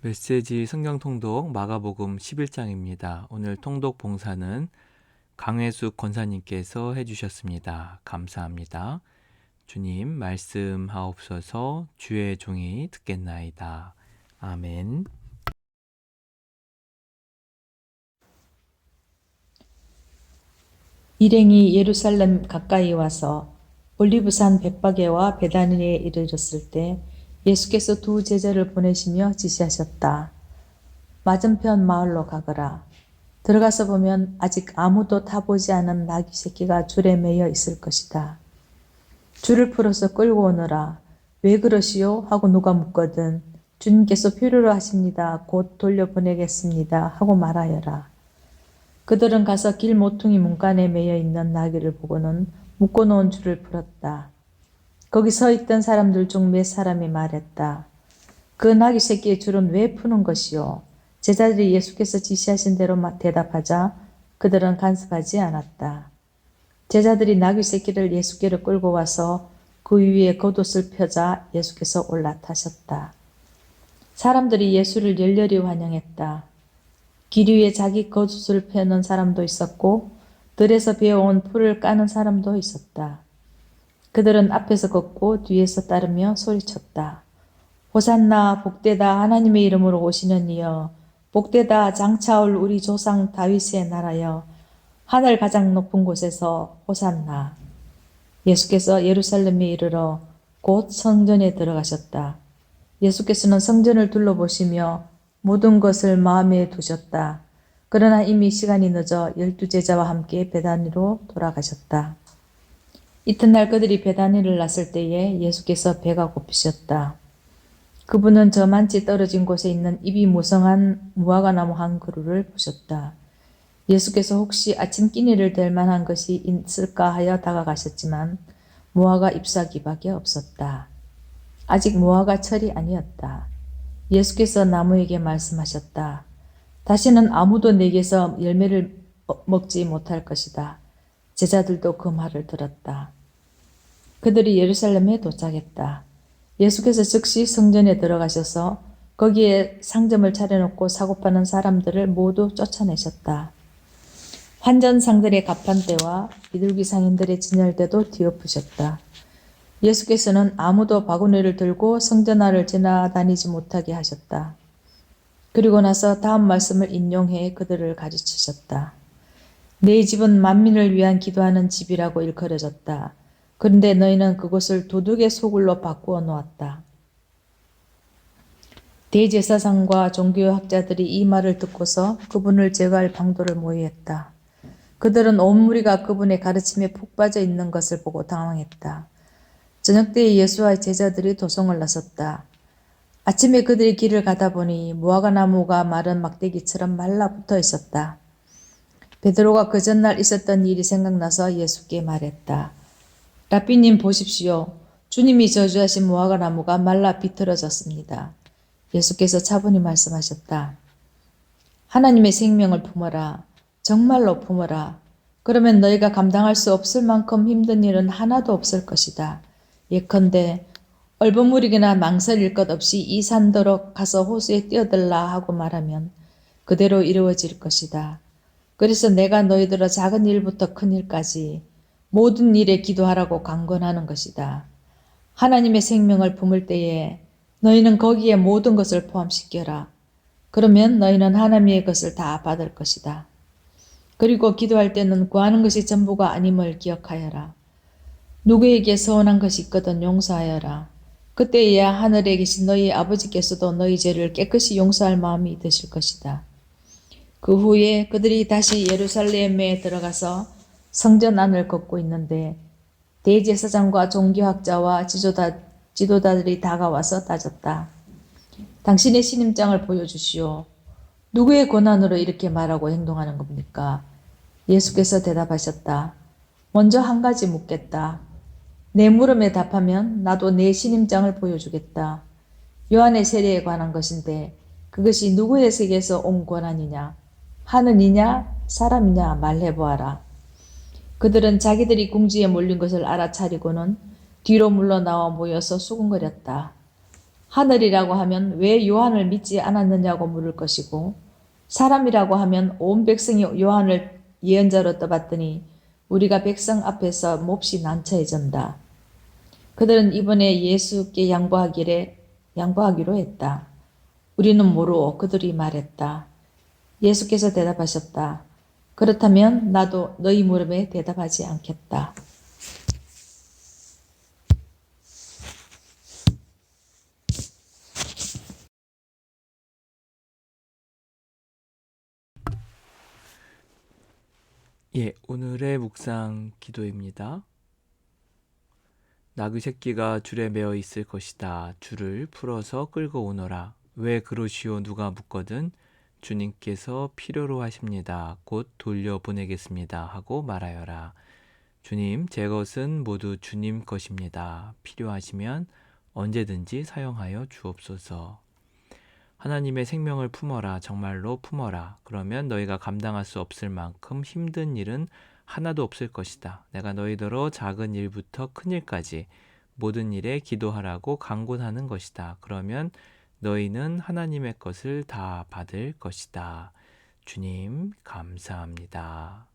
메시지 성경 통독 마가복음 11장입니다. 오늘 통독 봉사는 강회숙 권사님께서 해주셨습니다. 감사합니다. 주님 말씀하옵소서. 주의 종이 듣겠나이다. 아멘. 일행이 예루살렘 가까이 와서 올리브산 벳바게와 베다니에 이르렀을 때 예수께서 두 제자를 보내시며 지시하셨다. 맞은편 마을로 가거라. 들어가서 보면 아직 아무도 타보지 않은 나귀 새끼가 줄에 매여 있을 것이다. 줄을 풀어서 끌고 오너라. 왜 그러시오? 하고 누가 묻거든 주님께서 필요로 하십니다. 곧 돌려보내겠습니다. 하고 말하여라. 그들은 가서 길 모퉁이 문간에 매여 있는 나귀를 보고는 묶어놓은 줄을 풀었다. 거기 서 있던 사람들 중 몇 사람이 말했다. 그 나귀 새끼의 줄은 왜 푸는 것이오? 제자들이 예수께서 지시하신 대로 대답하자 그들은 간섭하지 않았다. 제자들이 나귀 새끼를 예수께로 끌고 와서 그 위에 겉옷을 펴자 예수께서 올라타셨다. 사람들이 예수를 열렬히 환영했다. 길 위에 자기 겉옷을 펴는 사람도 있었고 들에서 베어온 풀을 까는 사람도 있었다. 그들은 앞에서 걷고 뒤에서 따르며 소리쳤다. 호산나 복되다 하나님의 이름으로 오시는 이여 복되다 장차올 우리 조상 다윗의 나라여 하늘 가장 높은 곳에서 호산나. 예수께서 예루살렘에 이르러 곧 성전에 들어가셨다. 예수께서는 성전을 둘러보시며 모든 것을 마음에 두셨다. 그러나 이미 시간이 늦어 12제자와 함께 베다니로 돌아가셨다. 이튿날 그들이 베다니를 났을 때에 예수께서 배가 고프셨다. 그분은 저만치 떨어진 곳에 있는 잎이 무성한 무화과나무 한 그루를 보셨다. 예수께서 혹시 아침 끼니를 댈 만한 것이 있을까 하여 다가가셨지만 무화과 잎사귀밖에 없었다. 아직 무화과 철이 아니었다. 예수께서 나무에게 말씀하셨다. 다시는 아무도 내게서 열매를 먹지 못할 것이다. 제자들도 그 말을 들었다. 그들이 예루살렘에 도착했다. 예수께서 즉시 성전에 들어가셔서 거기에 상점을 차려놓고 사고 파는 사람들을 모두 쫓아내셨다. 환전상들의 가판대와 비둘기 상인들의 진열대도 뒤엎으셨다. 예수께서는 아무도 바구니를 들고 성전 안을 지나다니지 못하게 하셨다. 그리고 나서 다음 말씀을 인용해 그들을 가르치셨다. 내 집은 만민을 위한 기도하는 집이라고 일컬어졌다. 그런데 너희는 그곳을 도둑의 소굴로 바꾸어 놓았다. 대제사장과 종교학자들이 이 말을 듣고서 그분을 제거할 방도를 모의했다. 그들은 온 무리가 그분의 가르침에 푹 빠져 있는 것을 보고 당황했다. 저녁때에 예수와 제자들이 도성을 나섰다. 아침에 그들이 길을 가다 보니 무화과나무가 마른 막대기처럼 말라붙어 있었다. 베드로가 그 전날 있었던 일이 생각나서 예수께 말했다. 라삐님 보십시오. 주님이 저주하신 무화과나무가 말라 비틀어졌습니다. 예수께서 차분히 말씀하셨다. 하나님의 생명을 품어라. 정말로 품어라. 그러면 너희가 감당할 수 없을 만큼 힘든 일은 하나도 없을 것이다. 예컨대 얼버무리거나 망설일 것 없이 이 산더러 가서 호수에 뛰어들라 하고 말하면 그대로 이루어질 것이다. 그래서 내가 너희들어 작은 일부터 큰 일까지 모든 일에 기도하라고 강권하는 것이다. 하나님의 생명을 품을 때에 너희는 거기에 모든 것을 포함시켜라. 그러면 너희는 하나님의 것을 다 받을 것이다. 그리고 기도할 때는 구하는 것이 전부가 아님을 기억하여라. 누구에게 서운한 것이 있거든 용서하여라. 그때에야 하늘에 계신 너희 아버지께서도 너희 죄를 깨끗이 용서할 마음이 드실 것이다. 그 후에 그들이 다시 예루살렘에 들어가서 성전 안을 걷고 있는데 대제사장과 종교학자와 지도자들이 다가와서 따졌다. 당신의 신임장을 보여주시오. 누구의 권한으로 이렇게 말하고 행동하는 겁니까? 예수께서 대답하셨다. 먼저 한 가지 묻겠다. 내 물음에 답하면 나도 내 신임장을 보여주겠다. 요한의 세례에 관한 것인데 그것이 누구에게서 온 권한이냐? 하느니냐? 사람이냐? 말해보아라. 그들은 자기들이 궁지에 몰린 것을 알아차리고는 뒤로 물러나와 모여서 수군거렸다. 하늘이라고 하면 왜 요한을 믿지 않았느냐고 물을 것이고 사람이라고 하면 온 백성이 요한을 예언자로 떠봤더니 우리가 백성 앞에서 몹시 난처해진다. 그들은 이번에 예수께 양보하기로 했다. 우리는 모르오. 그들이 말했다. 예수께서 대답하셨다. 그렇다면 나도 너희 물음에 대답하지 않겠다. 예, 오늘의 묵상 기도입니다. 나귀 새끼가 줄에 매어 있을 것이다. 줄을 풀어서 끌고 오너라. 왜 그러시오? 누가 묻거든 주님께서 필요로 하십니다. 곧 돌려보내겠습니다. 하고 말하여라. 주님, 제 것은 모두 주님 것입니다. 필요하시면 언제든지 사용하여 주옵소서. 하나님의 생명을 품어라. 정말로 품어라. 그러면 너희가 감당할 수 없을 만큼 힘든 일은 하나도 없을 것이다. 내가 너희더러 작은 일부터 큰 일까지 모든 일에 기도하라고 강권하는 것이다. 그러면 너희는 하나님의 것을 다 받을 것이다. 주님, 감사합니다.